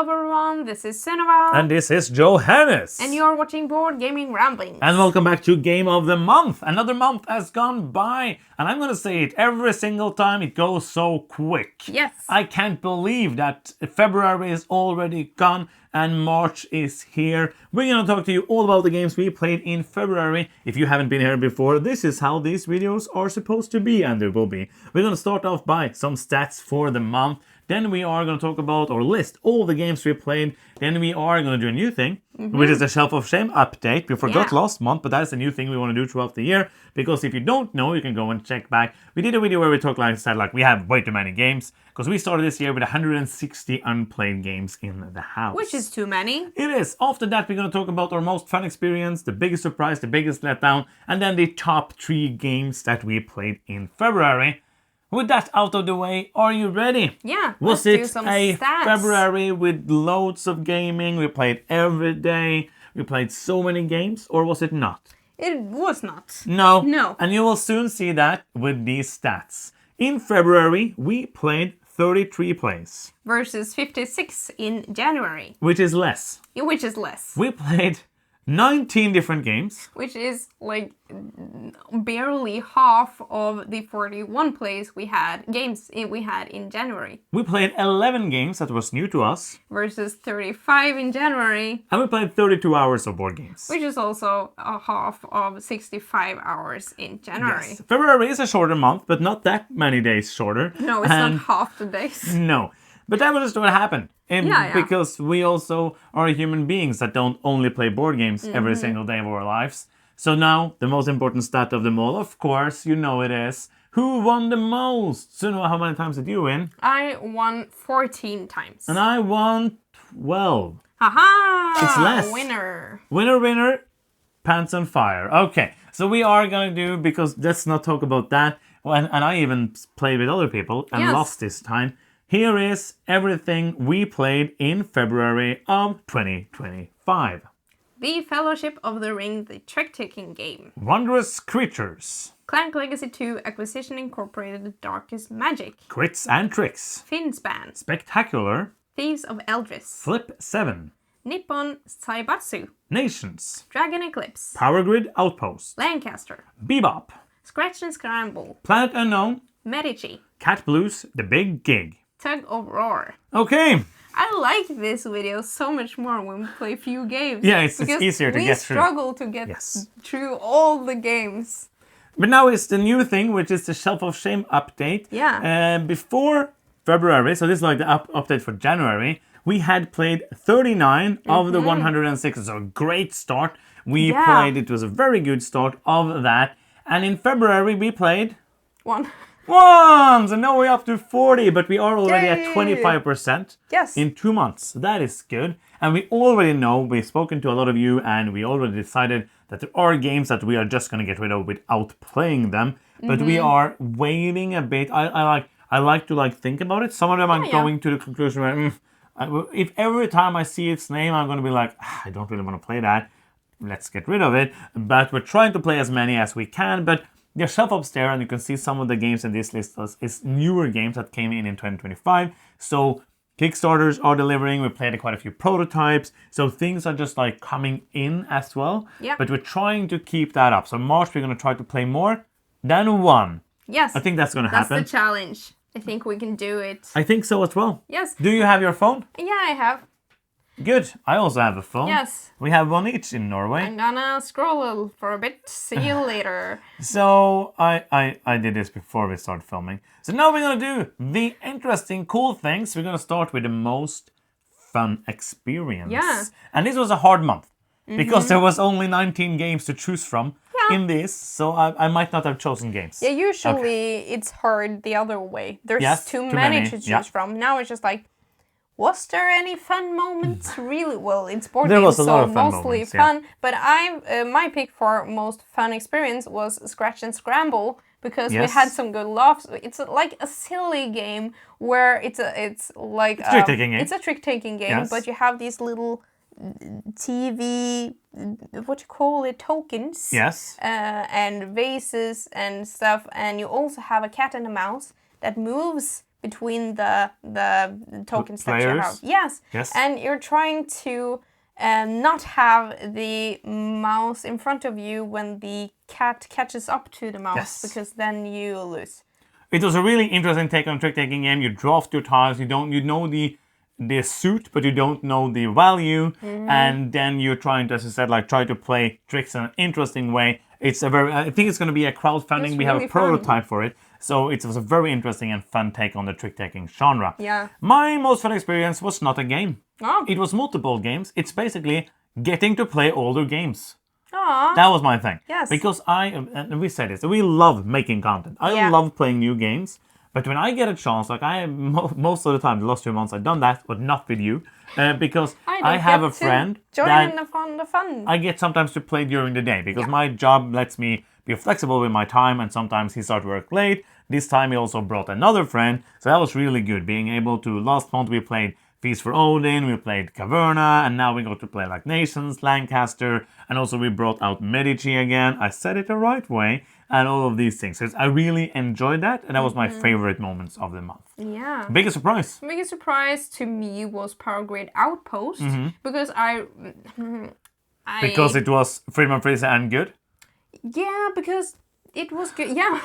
everyone, this is Senova. And this is Johannes. And you're watching Board Gaming Ramblings. And welcome back to Game of the Month. Another month has gone by. And I'm gonna say it every single time, it goes so quick. Yes. I can't believe that February is already gone and March is here. We're gonna talk to you all about the games we played in February. If you haven't been here before, this is how these videos are supposed to be, and they will be. We're gonna start off by some stats for the month. Then we are going to talk about or list all the games we played. Then we are going to do a new thing, which is a Shelf of Shame update. We forgot last month, but that's a new thing we want to do throughout the year. Because if you don't know, you can go and check back. We did a video where we talked like we have way too many games. Because we started this year with 160 unplayed games in the house. Which is too many. It is. After that, we're going to talk about our most fun experience, the biggest surprise, the biggest letdown, and then the top 3 games that we played in February. With that out of the way, are you ready? Yeah, Was let's do it some a stats. February with loads of gaming? We played every day. We played so many games, or was it not? It was not. No. No. And you will soon see that with these stats. In February, we played 33 plays. Versus 56 in January. Which is less. Which is less. We played 19 different games. Which is like barely half of the 41 plays we had in January. We played 11 games that was new to us. Versus 35 in January. And we played 32 hours of board games. Which is also a half of 65 hours in January. Yes. February is a shorter month, but not that many days shorter. No, it's not half the days. No. But that was just what happened. Because we also are human beings that don't only play board games every single day of our lives. So now, the most important stat of them all, of course, you know it is. Who won the most? Sunniva, how many times did you win? I won 14 times. And I won 12. Haha! It's less. Winner. Winner, pants on fire. Okay, so we are going to do, because let's not talk about that. And I even played with other people and lost this time. Here is everything we played in February of 2025. The Fellowship of the Ring, the trick-taking game. Wondrous Creatures. Clank Legacy 2 Acquisition Incorporated Darkest Magic. Crits and Tricks. Finspan. Spectacular. Thieves of Eldris. Flip 7. Nippon Saibatsu. Nations. Dragon Eclipse. Power Grid Outpost. Lancaster. Bebop. Scratch and Scramble. Planet Unknown. Medici. Cat Blues, The Big Gig. Tug of War. Okay. I like this video so much more when we play few games. Yeah, it's easier to get through. We struggle to get through all the games. But now it's the new thing, which is the Shelf of Shame update. Yeah. Before February, so this is like the update for January, we had played 39 of the 106. So a great start. We played, it was a very good start of that. And in February, we played... One. So now we're up to 40, but we are already at 25% Yes. in 2 months. So that is good. And we already know, we've spoken to a lot of you, and we already decided that there are games that we are just going to get rid of without playing them. But we are waiting a bit. I like to think about it. Some of them I'm going to the conclusion where if every time I see its name, I'm going to be like, I don't really want to play that. Let's get rid of it. But we're trying to play as many as we can. But the shelf upstairs, and you can see some of the games in this list is newer games that came in 2025. So Kickstarters are delivering. We played quite a few prototypes. So things are just coming in as well. Yeah. But we're trying to keep that up. So March, we're going to try to play more than one. Yes. I think that's going to happen. That's the challenge. I think we can do it. I think so as well. Yes. Do you have your phone? Yeah, I have. Good. I also have a phone. Yes. We have one each in Norway. I'm gonna scroll for a bit. See you later. So I did this before we start filming. So now we're gonna do the interesting, cool things. We're gonna start with the most fun experience. Yeah. And this was a hard month because there was only 19 games to choose from in this. So I might not have chosen games. Yeah, usually it's hard the other way. There's too many to choose from. Now it's just was there any fun moments? Really? Well, it's board games, so mostly fun. But my pick for most fun experience was Scratch and Scramble because we had some good laughs. It's like a silly game where it's like a trick-taking game. It's a trick-taking game, but you have these little TV, what you call it, tokens. Yes. And vases and stuff, and you also have a cat and a mouse that moves between the tokens that you have. Yes. And you're trying to not have the mouse in front of you when the cat catches up to the mouse, because then you lose. It was a really interesting take on a trick-taking game. You draft your tiles, you know the suit, but you don't know the value, and then you're trying to, as I said, like try to play tricks in an interesting way. I think it's going to be a crowdfunding. We have a prototype for it, so it was a very interesting and fun take on the trick-taking genre. Yeah. My most fun experience was not a game. Oh. It was multiple games. It's basically getting to play older games. Aww. That was my thing. Yes. Because and we said this, we love making content. I love playing new games. But when I get a chance, like most of the time, the last 2 months, I've done that, but not with you, because I have a friend join the fun. I get sometimes to play during the day, because my job lets me be flexible with my time, and sometimes he starts work late. This time he also brought another friend, so that was really good, being able to. Last month we played Feast for Odin, we played Caverna, and now we got to play like Nations, Lancaster, and also we brought out Medici again. I said it the right way. And all of these things. So I really enjoyed that, and that was my favorite moments of the month. Yeah. Biggest surprise? Biggest surprise to me was Power Grid Outpost, because because it was Freedom Freezer and good? Yeah, because it was good. Yeah.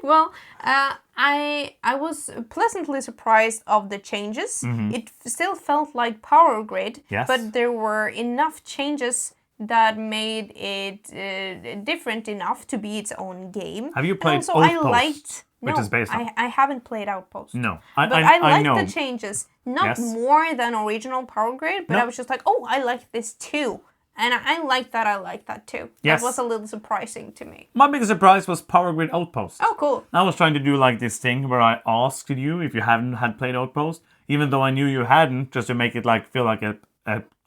Well, I was pleasantly surprised of the changes. It still felt like Power Grid, but there were enough changes that made it different enough to be its own game. Have you played also, Outpost, which is based on? I haven't played Outpost. No, but I liked the changes. Not more than original Power Grid, but I was just like, oh, I like this too. And I like that too. That was a little surprising to me. My biggest surprise was Power Grid Outpost. Oh, cool. I was trying to do like this thing where I asked you if you had played Outpost, even though I knew you hadn't, just to make it like feel like a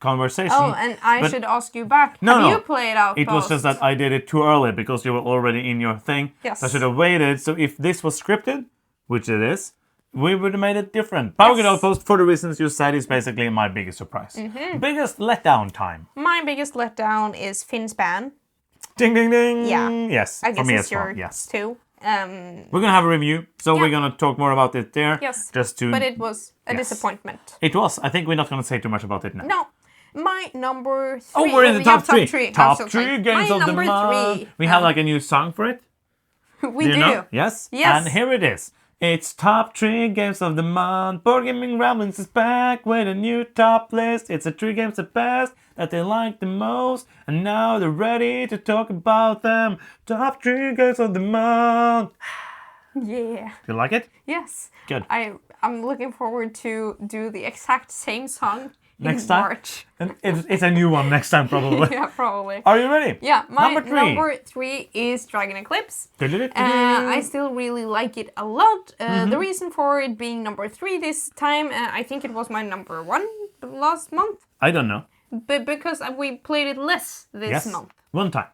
conversation. Oh, and I should ask you back. Have you played Outpost? It was just that I did it too early because you were already in your thing. Yes. So I should have waited. So if this was scripted, which it is, we would have made it different. Power Grid Outpost, for the reasons you said, is basically my biggest surprise. Biggest letdown time. My biggest letdown is Finn's ban. Ding, ding, ding. Yeah. Yes. I guess for me it's as well. yours Yes. too. We're going to have a review, so we're going to talk more about it there. Yes. But it was a disappointment. It was. I think we're not going to say too much about it now. No. My number 3. Oh, we're in the top three. Top three games of the month. 3. We have like a new song for it. We do. Know? Yes? Yes. And here it is. It's top 3 games of the month. Board Gaming Ramblings is back with a new top list. It's the 3 games the best that they like the most. And now they're ready to talk about them. Top 3 games of the month. Yeah. Do you like it? Yes. Good. I'm looking forward to do the exact same song next in March. And it's a new one next time, probably. Yeah, probably. Are you ready? Yeah, my number 3 is Dragon Eclipse. I still really like it a lot. The reason for it being number 3 this time, I think it was my number 1 last month. I don't know. But because we played it less this month. One time.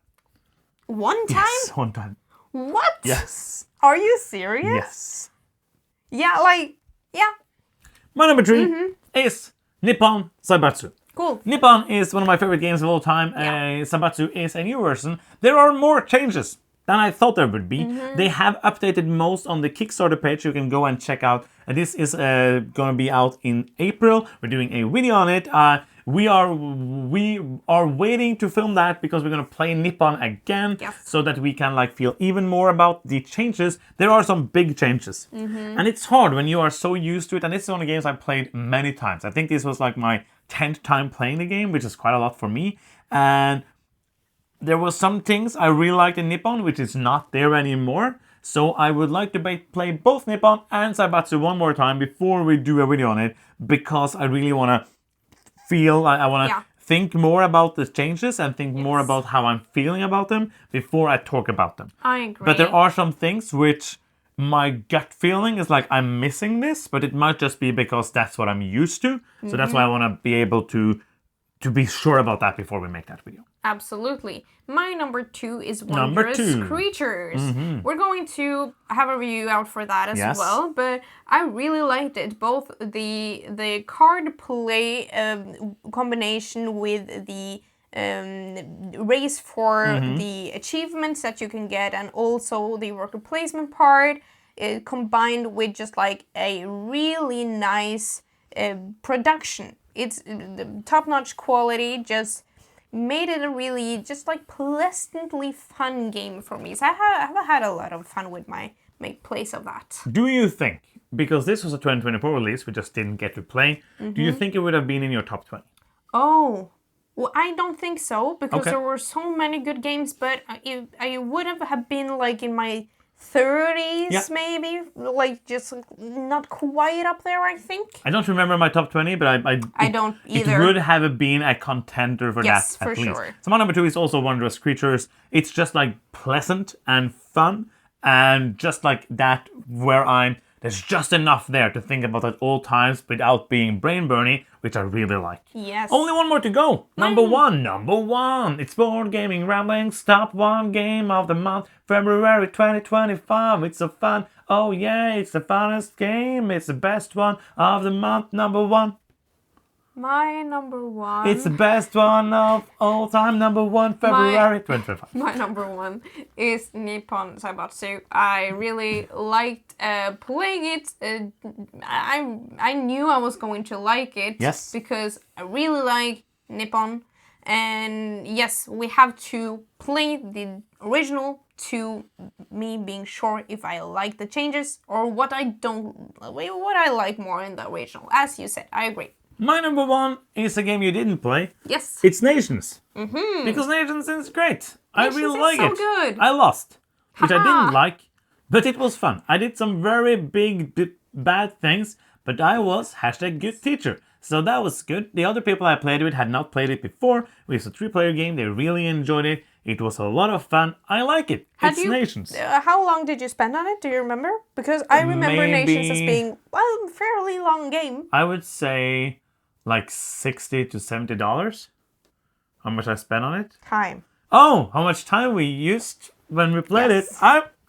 One time? Yes, one time. What? Yes. Are you serious? Yes. Yeah, yeah. My number 3 is Nippon Zaibatsu. Cool. Nippon is one of my favorite games of all time. Zaibatsu is a new version. There are more changes than I thought there would be. They have updated most on the Kickstarter page. You can go and check out. This is going to be out in April. We're doing a video on it. We are waiting to film that because we're going to play Nippon again, so that we can feel even more about the changes. There are some big changes, and it's hard when you are so used to it. And this is one of the games I played many times. I think this was my 10th time playing the game, which is quite a lot for me. And there were some things I really liked in Nippon, which is not there anymore. So I would like to play both Nippon and Zaibatsu one more time before we do a video on it, because I really want to I want to think more about the changes and think more about how I'm feeling about them before I talk about them. I agree. But there are some things which my gut feeling is I'm missing this, but it might just be because that's what I'm used to. So that's why I want to be able to be sure about that before we make that video. Absolutely. My number 2 is Wondrous Creatures. We're going to have a review out for that as well, but I really liked it. Both the card play combination with the race for the achievements that you can get, and also the worker placement part. combined with just like a really nice production. It's the top-notch quality, just made it a really just like pleasantly fun game for me. So I have had a lot of fun with my plays of that. Do you think, because this was a 2024 release, we just didn't get to play, do you think it would have been in your top 20? Oh, well, I don't think so, because there were so many good games, but I would have been like in my 30s, maybe, like just not quite up there, I think. I don't remember my top 20, but I don't either. It would have been a contender for that, yes, at for least. Sure. So my number 2 is also Wondrous Creatures. It's just like pleasant and fun, and just like that, where there's just enough there to think about at all times without being brain-burny, which I really like. Yes. Only one more to go. Number one. It's Board Gaming Ramblings, top 1 game of the month, February 2025. It's so fun. Oh yeah, it's the funnest game. It's the best one of the month. Number 1. My number 1. It's the best one of all time. Number 1, February 2025. My number 1 is Nippon Saibatsu. I really liked playing it. I knew I was going to like it. Yes. Because I really like Nippon. And yes, we have to play the original to me being sure if I like the changes or what I like more in the original. As you said, I agree. My number 1 is a game you didn't play. Yes. It's Nations. Because Nations is great. I really like it. Good. I lost, which I didn't like, but it was fun. I did some very big bad things, but I was #good teacher. So that was good. The other people I played with had not played it before. It was a 3-player game. They really enjoyed it. It was a lot of fun. I like it. It's Nations. How long did you spend on it? Do you remember? Because I remember Nations as being, well, a fairly long game. I would say like $60 to $70. How much I spent on it? Time. Oh, how much time we used when we played it.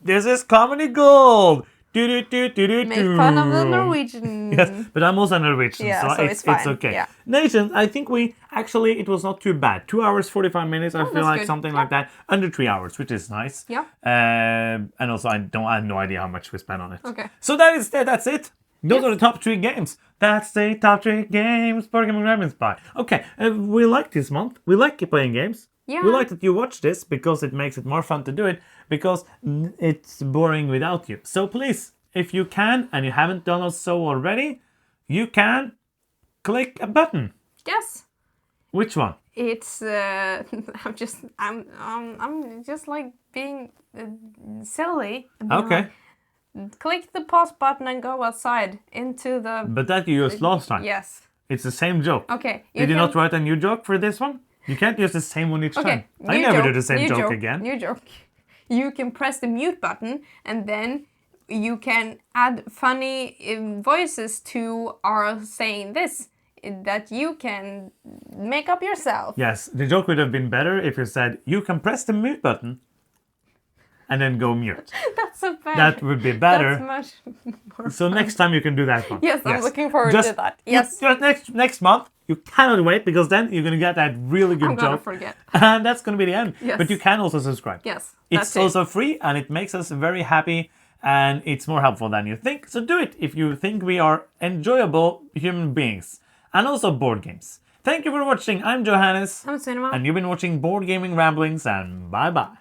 This is comedy gold. Make fun of the Norwegian. Yes, but I'm also Norwegian, so it's okay. Yeah. Nations, I think it was not too bad. 2 hours, 45 minutes, I feel like, something like that. Under 3 hours, which is nice. Yeah. And also, I have no idea how much we spent on it. Okay. So that's it. Those are the top 3 games. That's the top 3 games Board Gaming Ramblings by. Okay, we like this month. We like playing games. Yeah. We like that you watch this because it makes it more fun to do it, because it's boring without you. So please, if you can and you haven't done so already, you can click a button. Yes. Which one? It's I'm just like being silly. Okay. Click the pause button and go outside into the... But that you used last time. Yes. It's the same joke. Okay. Did you not write a new joke for this one? You can't use the same one each time. I never do the same joke again. New joke. You can press the mute button and then you can add funny voices to our saying this that you can make up yourself. Yes, the joke would have been better if you said, you can press the mute button and then go mute. That's so bad. That would be better. That's much more So fun. Next time you can do that one. Yes, I'm looking forward to that. Yes. Just next month, you cannot wait, because then you're going to get that really good joke. I'm going to forget. And that's going to be the end. Yes. But you can also subscribe. Yes. It's also free, and it makes us very happy, and it's more helpful than you think. So do it if you think we are enjoyable human beings. And also board games. Thank you for watching. I'm Johannes. I'm Cinema. And you've been watching Board Gaming Ramblings, and bye-bye.